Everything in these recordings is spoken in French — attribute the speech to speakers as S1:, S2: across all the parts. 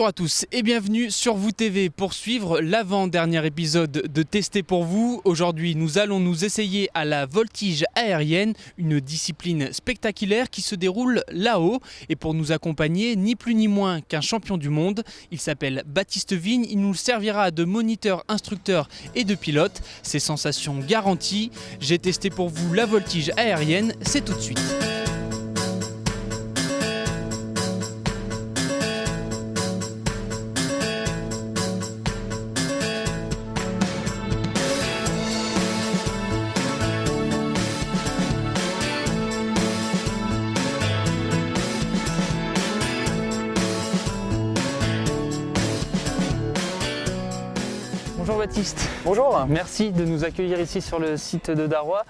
S1: Bonjour à tous et bienvenue sur Vous TV pour suivre l'avant-dernier épisode de Tester pour vous. Aujourd'hui, nous allons nous essayer à la voltige aérienne, une discipline spectaculaire qui se déroule là-haut. Et pour nous accompagner, ni plus ni moins qu'un champion du monde. Il s'appelle Baptiste Vigne, il nous servira de moniteur, instructeur et de pilote. Ses sensations garanties. J'ai testé pour vous la voltige aérienne, c'est tout de suite. Bonjour Baptiste.
S2: Bonjour.
S1: Merci de nous accueillir ici sur le site de Darrois.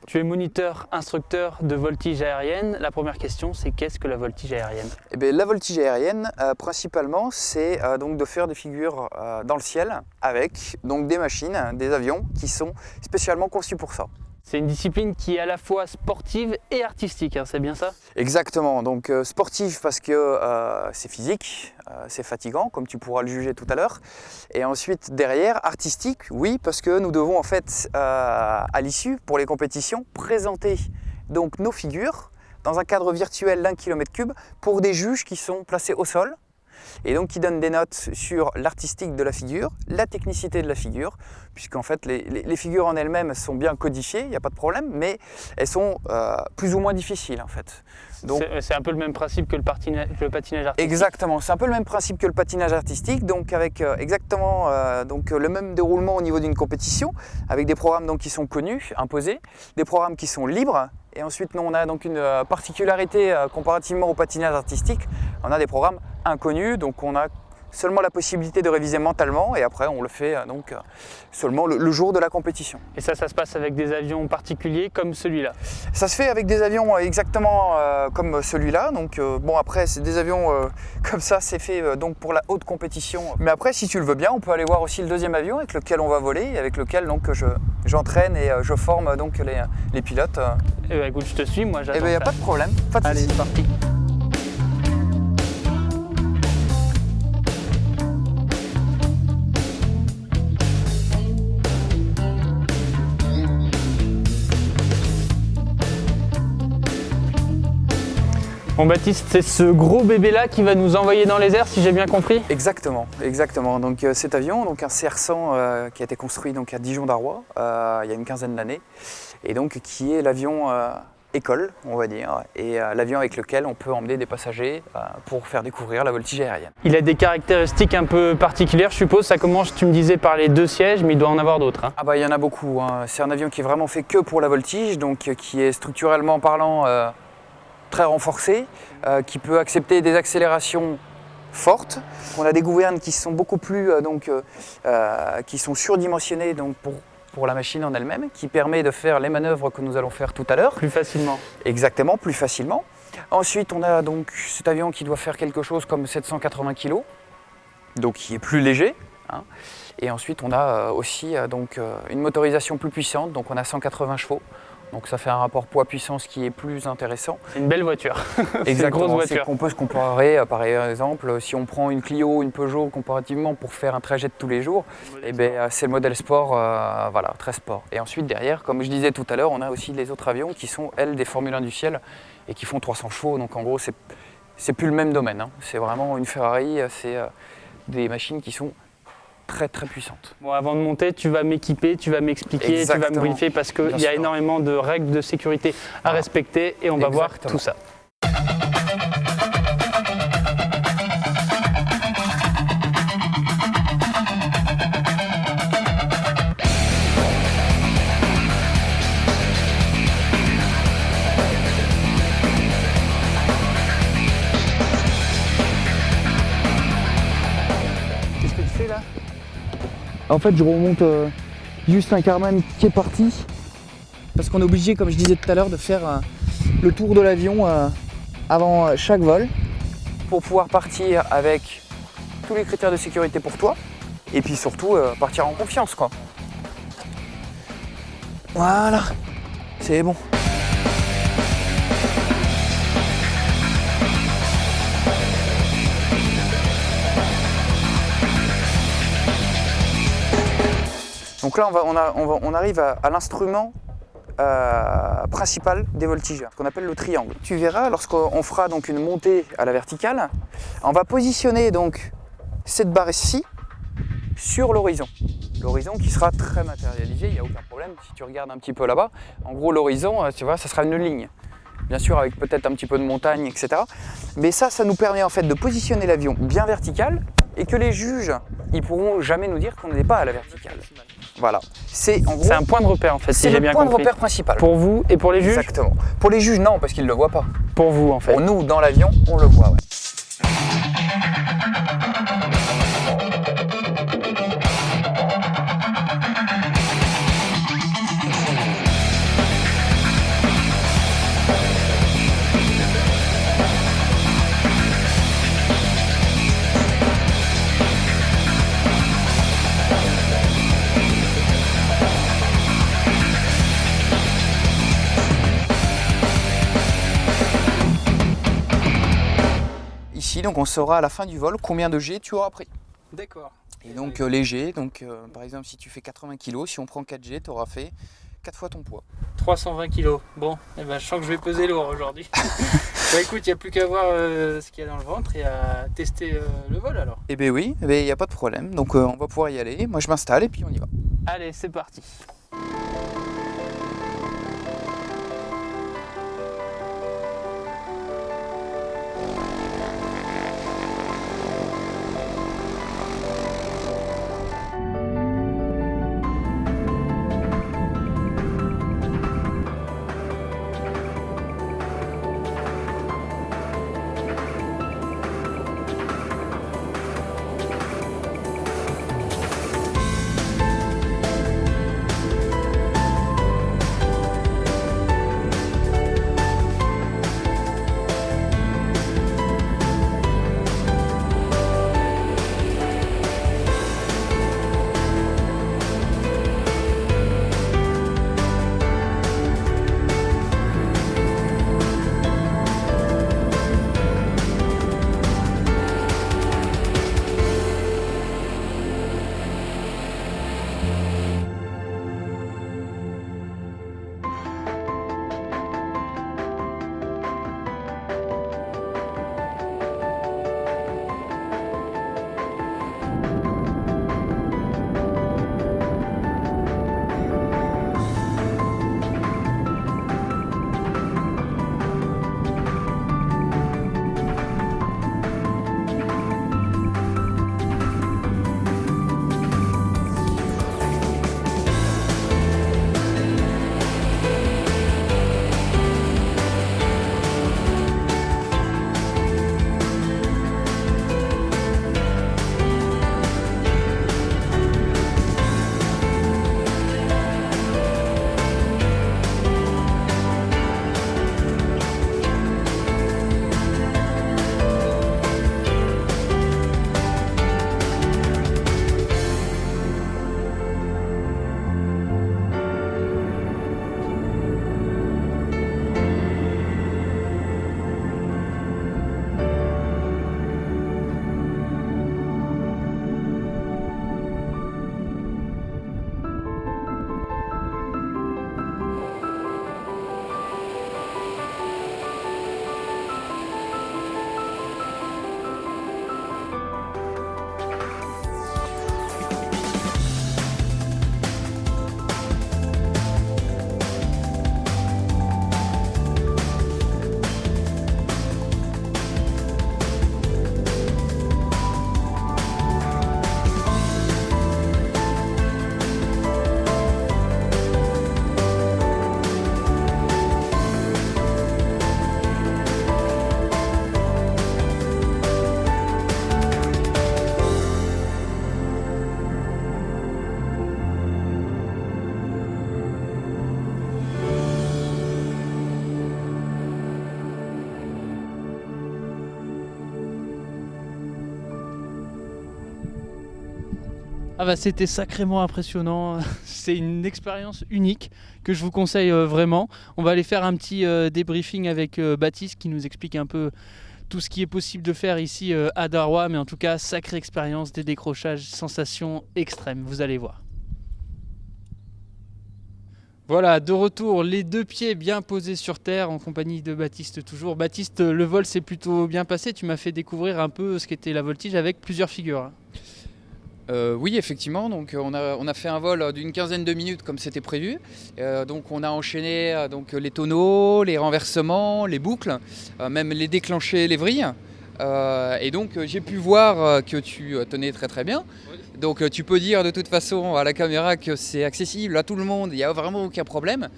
S1: Tu es moniteur, instructeur de voltige aérienne. La première question, c'est qu'est-ce que la voltige aérienne ?
S2: Eh bien, la voltige aérienne, principalement, c'est donc de faire des figures dans le ciel avec donc, des machines, des avions qui sont spécialement conçus pour ça.
S1: C'est une discipline qui est à la fois sportive et artistique, hein, c'est bien ça ?
S2: Exactement, donc sportif parce que c'est physique, c'est fatigant comme tu pourras le juger tout à l'heure. Et ensuite derrière, artistique, oui, parce que nous devons en fait à l'issue pour les compétitions présenter donc nos figures dans un cadre virtuel d'1 km3 pour des juges qui sont placés au sol. Et donc qui donnent des notes sur l'artistique de la figure, la technicité de la figure, puisqu'en fait les figures en elles-mêmes sont bien codifiées, il n'y a pas de problème, mais elles sont plus ou moins difficiles en fait.
S1: Donc, c'est un peu le même principe que le patinage artistique.
S2: Exactement, c'est un peu le même principe que le patinage artistique, donc avec exactement donc, le même déroulement au niveau d'une compétition, avec des programmes donc, qui sont connus, imposés, des programmes qui sont libres. Et ensuite, nous, on a donc une particularité comparativement au patinage artistique, on a des programmes inconnus, donc on a seulement la possibilité de réviser mentalement et après on le fait donc seulement le jour de la compétition.
S1: Et ça se passe avec des avions particuliers comme celui-là ?
S2: Ça se fait avec des avions exactement comme celui-là, donc bon après c'est des avions comme ça, c'est fait donc pour la haute compétition. Mais après si tu le veux bien, on peut aller voir aussi le deuxième avion avec lequel on va voler et avec lequel donc j'entraîne et je forme donc les pilotes.
S1: Eh ben écoute, je te suis, moi j'attends.
S2: Eh ben il n'y a pas de problème, pas de
S1: Allez,
S2: souci.
S1: c'est parti. Bon Baptiste, c'est ce gros bébé là qui va nous envoyer dans les airs si j'ai bien compris ?
S2: Exactement, exactement. Donc cet avion, donc un CR100 qui a été construit donc à Dijon-Darrois il y a une quinzaine d'années et donc qui est l'avion école, on va dire, et l'avion avec lequel on peut emmener des passagers pour faire découvrir la voltige aérienne.
S1: Il a des caractéristiques un peu particulières, je suppose. Ça commence, tu me disais, par les 2 sièges, mais il doit en avoir d'autres. Hein.
S2: Ah bah il y en a beaucoup. Hein. C'est un avion qui est vraiment fait que pour la voltige, donc qui est structurellement parlant très renforcé, qui peut accepter des accélérations fortes. On a des gouvernes qui sont beaucoup plus qui sont surdimensionnées donc pour la machine en elle-même, qui permet de faire les manœuvres que nous allons faire tout à l'heure.
S1: Plus facilement.
S2: Exactement, plus facilement. Ensuite, on a donc cet avion qui doit faire quelque chose comme 780 kg, donc qui est plus léger. Hein. Et ensuite, on a aussi donc une motorisation plus puissante, donc on a 180 chevaux. Donc ça fait un rapport poids-puissance qui est plus intéressant.
S1: C'est une belle voiture.
S2: Exactement,
S1: c'est une grosse voiture.
S2: On peut se comparer, par exemple, si on prend une Clio, une Peugeot comparativement pour faire un trajet de tous les jours, c'est le modèle sport, voilà, très sport. Et ensuite derrière, comme je disais tout à l'heure, on a aussi les autres avions qui sont, elles, des Formule 1 du ciel et qui font 300 chevaux. Donc en gros, c'est plus le même domaine. Hein. C'est vraiment une Ferrari, c'est des machines qui sont très très puissante.
S1: Bon, avant de monter, tu vas m'équiper, tu vas m'expliquer, tu vas me briefer parce qu'il y a énormément de règles de sécurité à respecter et on va voir tout ça. Qu'est-ce que tu fais là ?
S2: En fait, je remonte juste un Karmann qui est parti. Parce qu'on est obligé, comme je disais tout à l'heure, de faire le tour de l'avion avant chaque vol. Pour pouvoir partir avec tous les critères de sécurité pour toi. Et puis surtout, partir en confiance, quoi. Voilà, c'est bon. Donc là, on arrive à l'instrument principal des voltigeurs, ce qu'on appelle le triangle. Tu verras, lorsqu'on fera donc une montée à la verticale, on va positionner donc cette barre ici sur l'horizon. L'horizon qui sera très matérialisé, il n'y a aucun problème. Si tu regardes un petit peu là-bas, en gros l'horizon, tu vois, ça sera une ligne. Bien sûr avec peut-être un petit peu de montagne, etc. Mais ça nous permet en fait de positionner l'avion bien vertical et que les juges, ils pourront jamais nous dire qu'on n'est pas à la verticale. Voilà. C'est
S3: un point de repère en fait, si j'ai bien compris.
S2: C'est le point de repère principal.
S3: Pour vous et pour les juges?
S2: Exactement. Pour les juges, non, parce qu'ils ne le voient pas.
S3: Pour vous en fait.
S2: Pour nous, dans l'avion, on le voit, ouais. Ici, donc on saura à la fin du vol combien de G tu auras pris.
S3: D'accord.
S2: Et donc les G, par exemple si tu fais 80 kg, si on prend 4 G, tu auras fait 4 fois ton poids.
S3: 320 kg. Bon, eh ben, je sens que je vais peser lourd aujourd'hui. Bah écoute, il n'y a plus qu'à voir ce qu'il y a dans le ventre et à tester le vol alors.
S2: Eh bien oui, il n'y a pas de problème. Donc on va pouvoir y aller. Moi je m'installe et puis on y va.
S3: Allez, c'est parti.
S1: Ah bah c'était sacrément impressionnant, c'est une expérience unique que je vous conseille vraiment. On va aller faire un petit débriefing avec Baptiste qui nous explique un peu tout ce qui est possible de faire ici à Darrois, mais en tout cas sacrée expérience, des décrochages, sensations extrêmes, vous allez voir. Voilà, de retour, les deux pieds bien posés sur terre en compagnie de Baptiste toujours. Baptiste, le vol s'est plutôt bien passé, tu m'as fait découvrir un peu ce qu'était la voltige avec plusieurs figures.
S4: Oui, effectivement, donc on a fait un vol d'une quinzaine de minutes comme c'était prévu. Donc on a enchaîné donc, les tonneaux, les renversements, les boucles, même les déclenchés, les vrilles. Et donc j'ai pu voir que tu tenais très très bien. Donc tu peux dire de toute façon à la caméra que c'est accessible à tout le monde, il n'y a vraiment aucun problème.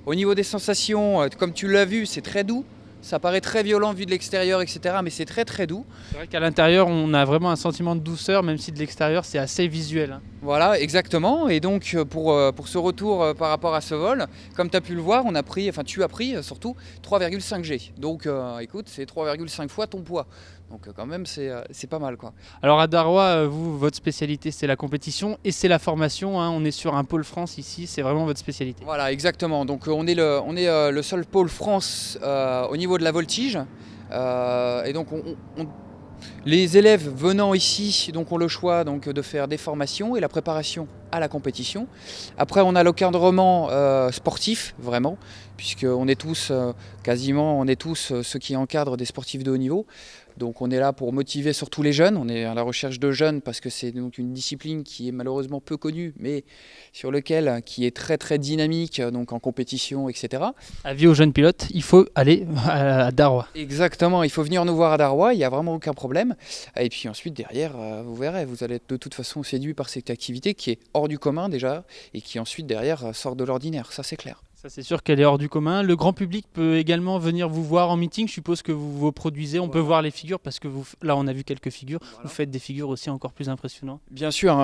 S4: Au niveau des sensations, comme tu l'as vu, c'est très doux. Ça paraît très violent vu de l'extérieur, etc. Mais c'est très très doux.
S1: C'est vrai qu'à l'intérieur, on a vraiment un sentiment de douceur, même si de l'extérieur, c'est assez visuel.
S4: Voilà, exactement. Et donc pour ce retour par rapport à ce vol, comme tu as pu le voir, tu as pris surtout 3,5 G. Donc écoute, c'est 3,5 fois ton poids. Donc quand même, c'est pas mal, quoi.
S1: Alors à Darrois, vous, votre spécialité, c'est la compétition et c'est la formation. On est sur un pôle France ici, c'est vraiment votre spécialité.
S4: Voilà, exactement. Donc on est le seul pôle France au niveau de la voltige. Et donc les élèves venant ici donc, ont le choix donc, de faire des formations et la préparation à la compétition. Après, on a l'encadrement sportif, vraiment, puisqu'on est tous, ceux qui encadrent des sportifs de haut niveau. Donc on est là pour motiver surtout les jeunes, on est à la recherche de jeunes parce que c'est donc une discipline qui est malheureusement peu connue, mais qui est très très dynamique donc en compétition, etc.
S1: Avis aux jeunes pilotes, il faut aller à Darrois.
S4: Exactement, il faut venir nous voir à Darrois, il n'y a vraiment aucun problème. Et puis ensuite derrière, vous verrez, vous allez être de toute façon séduit par cette activité qui est hors du commun déjà et qui ensuite derrière sort de l'ordinaire, ça c'est clair.
S1: Ça c'est sûr qu'elle est hors du commun. Le grand public peut également venir vous voir en meeting. Je suppose que vous produisez. On peut voir les figures parce que là on a vu quelques figures. Voilà. Vous faites des figures aussi encore plus impressionnantes.
S4: Bien sûr.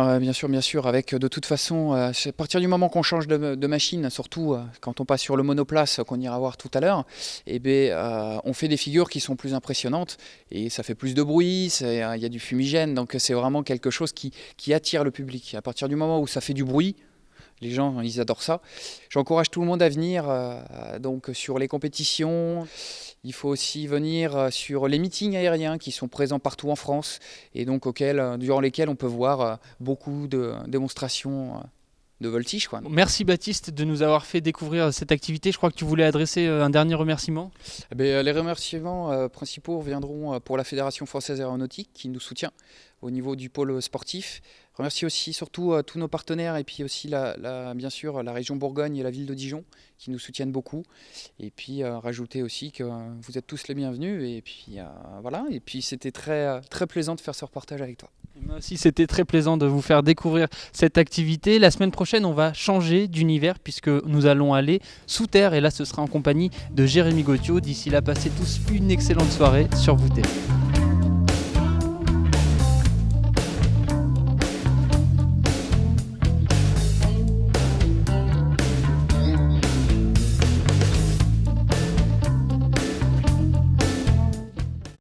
S4: Avec de toute façon, à partir du moment qu'on change de machine, surtout quand on passe sur le monoplace qu'on ira voir tout à l'heure, on fait des figures qui sont plus impressionnantes et ça fait plus de bruit. Il y a du fumigène, donc c'est vraiment quelque chose qui attire le public. À partir du moment où ça fait du bruit, les gens, ils adorent ça. J'encourage tout le monde à venir donc sur les compétitions. Il faut aussi venir sur les meetings aériens qui sont présents partout en France et donc durant lesquels on peut voir beaucoup de démonstrations de voltige, quoi.
S1: Merci Baptiste de nous avoir fait découvrir cette activité. Je crois que tu voulais adresser un dernier remerciement.
S4: Les remerciements principaux viendront pour la Fédération française aéronautique qui nous soutient au niveau du pôle sportif. Je remercie aussi surtout tous nos partenaires et puis aussi bien sûr la région Bourgogne et la ville de Dijon qui nous soutiennent beaucoup. Et puis rajouter aussi que vous êtes tous les bienvenus. Et puis voilà. Et puis c'était très, très plaisant de faire ce reportage avec toi.
S1: Moi aussi, c'était très plaisant de vous faire découvrir cette activité. La semaine prochaine, on va changer d'univers puisque nous allons aller sous terre. Et là, ce sera en compagnie de Jérémy Gauthiot. D'ici là, passez tous une excellente soirée sur Vous TV.